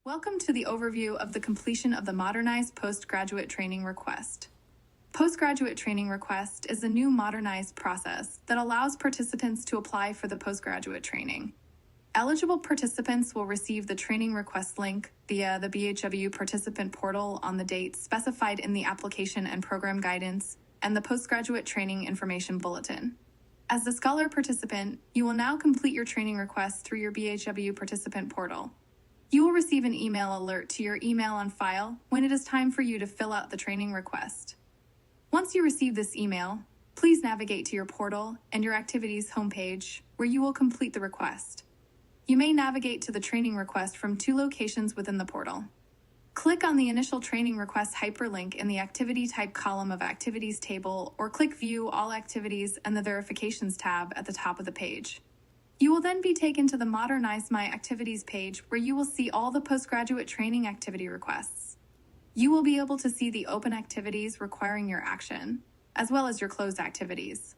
Welcome to the overview of the completion of the Modernized Postgraduate Training Request. Postgraduate Training Request is a new modernized process that allows participants to apply for the postgraduate training. Eligible participants will receive the training request link via the BHW participant portal on the date specified in the application and program guidance and the postgraduate training information bulletin. As the Scholar participant, you will now complete your training request through your BHW participant portal. You will receive an email alert to your email on file when it is time for you to fill out the training request. Once you receive this email, please navigate to your portal and your activities homepage where you will complete the request. You may navigate to the training request from two locations within the portal. Click on the initial training request hyperlink in the activity type column of activities table or click View All Activities and the Verifications tab at the top of the page. You will then be taken to the Modernized My Activities page where you will see all the postgraduate training activity requests. You will be able to see the open activities requiring your action, as well as your closed activities.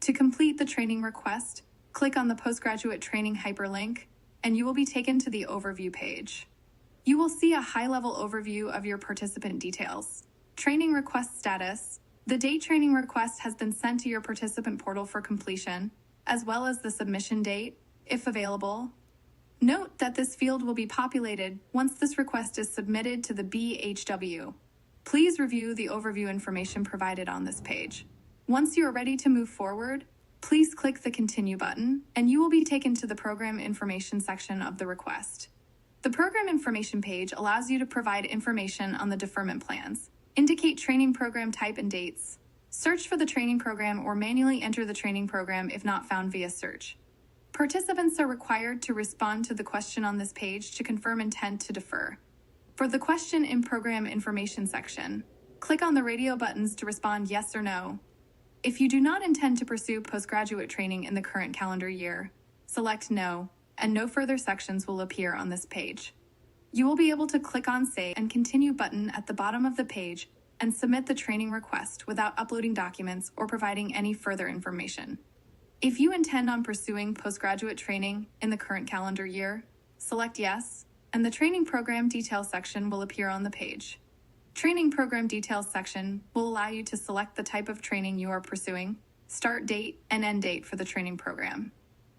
To complete the training request, click on the postgraduate training hyperlink, and you will be taken to the overview page. You will see a high-level overview of your participant details. Training request status. The date training request has been sent to your participant portal for completion, as well as the submission date, if available. Note that this field will be populated once this request is submitted to the BHW. Please review the overview information provided on this page. Once you are ready to move forward, please click the Continue button, and you will be taken to the Program Information section of the request. The Program Information page allows you to provide information on the deferment plans, indicate training program type and dates, search for the training program or manually enter the training program if not found via search. Participants are required to respond to the question on this page to confirm intent to defer. For the question in Program Information section, click on the radio buttons to respond yes or no. If you do not intend to pursue postgraduate training in the current calendar year, select no, and no further sections will appear on this page. You will be able to click on Save and Continue button at the bottom of the page and submit the training request without uploading documents or providing any further information. If you intend on pursuing postgraduate training in the current calendar year, select Yes, and the Training Program Details section will appear on the page. Training Program Details section will allow you to select the type of training you are pursuing, start date, and end date for the training program.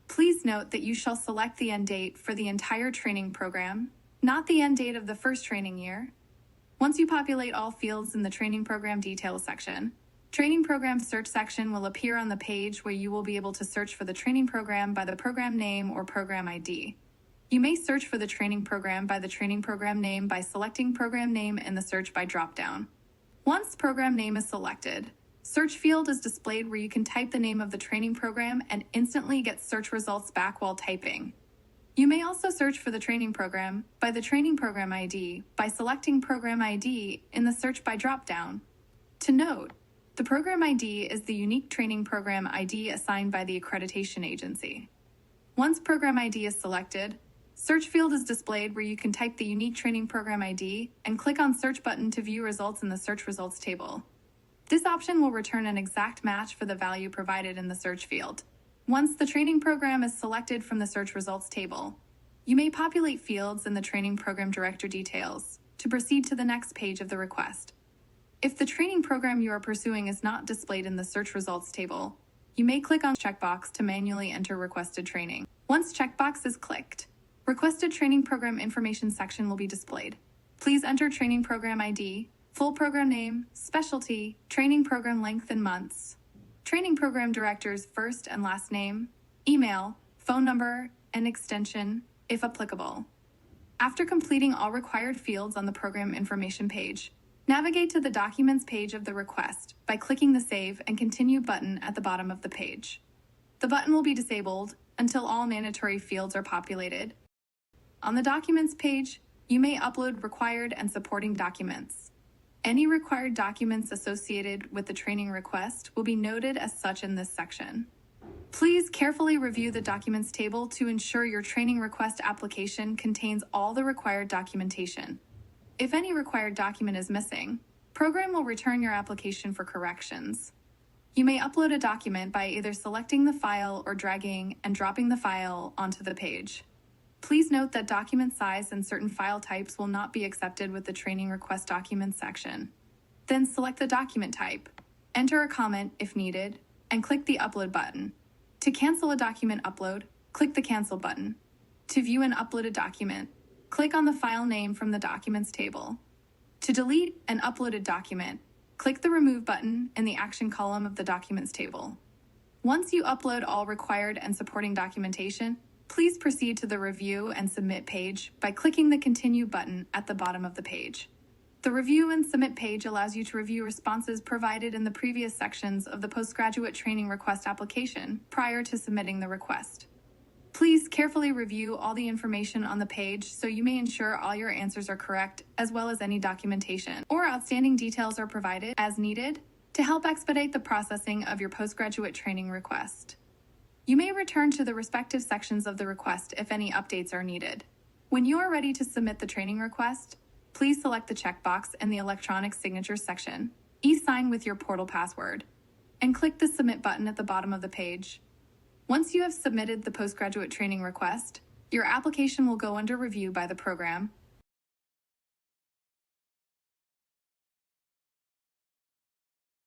Please note that you shall select the end date for the entire training program, not the end date of the first training year. Once you populate all fields in the Training Program Details section, Training Program Search section will appear on the page where you will be able to search for the training program by the program name or program ID. You may search for the training program by the training program name by selecting program name in the search by dropdown. Once program name is selected, search field is displayed where you can type the name of the training program and instantly get search results back while typing. You may also search for the training program by the training program ID by selecting program ID in the search by dropdown. To note, the program ID is the unique training program ID assigned by the accreditation agency. Once program ID is selected, search field is displayed where you can type the unique training program ID and click on search button to view results in the search results table. This option will return an exact match for the value provided in the search field. Once the training program is selected from the search results table, you may populate fields in the training program director details to proceed to the next page of the request. If the training program you are pursuing is not displayed in the search results table, you may click on checkbox to manually enter requested training. Once checkbox is clicked, requested training program information section will be displayed. Please enter training program ID, full program name, specialty, training program length and months, training program director's first and last name, email, phone number, and extension, if applicable. After completing all required fields on the program information page, navigate to the Documents page of the request by clicking the Save and Continue button at the bottom of the page. The button will be disabled until all mandatory fields are populated. On the Documents page, you may upload required and supporting documents. Any required documents associated with the training request will be noted as such in this section. Please carefully review the Documents table to ensure your training request application contains all the required documentation. If any required document is missing, program will return your application for corrections. You may upload a document by either selecting the file or dragging and dropping the file onto the page. Please note that document size and certain file types will not be accepted with the Training Request Documents section. Then select the document type, enter a comment if needed, and click the Upload button. To cancel a document upload, click the Cancel button. To view an uploaded document, click on the file name from the Documents table. To delete an uploaded document, click the Remove button in the Action column of the Documents table. Once you upload all required and supporting documentation, please proceed to the Review and Submit page by clicking the Continue button at the bottom of the page. The Review and Submit page allows you to review responses provided in the previous sections of the postgraduate training request application prior to submitting the request. Please carefully review all the information on the page so you may ensure all your answers are correct, as well as any documentation or outstanding details are provided as needed to help expedite the processing of your postgraduate training request. You may return to the respective sections of the request if any updates are needed. When you are ready to submit the training request, please select the checkbox in the Electronic Signatures section, e-sign with your portal password, and click the Submit button at the bottom of the page. Once you have submitted the postgraduate training request, your application will go under review by the program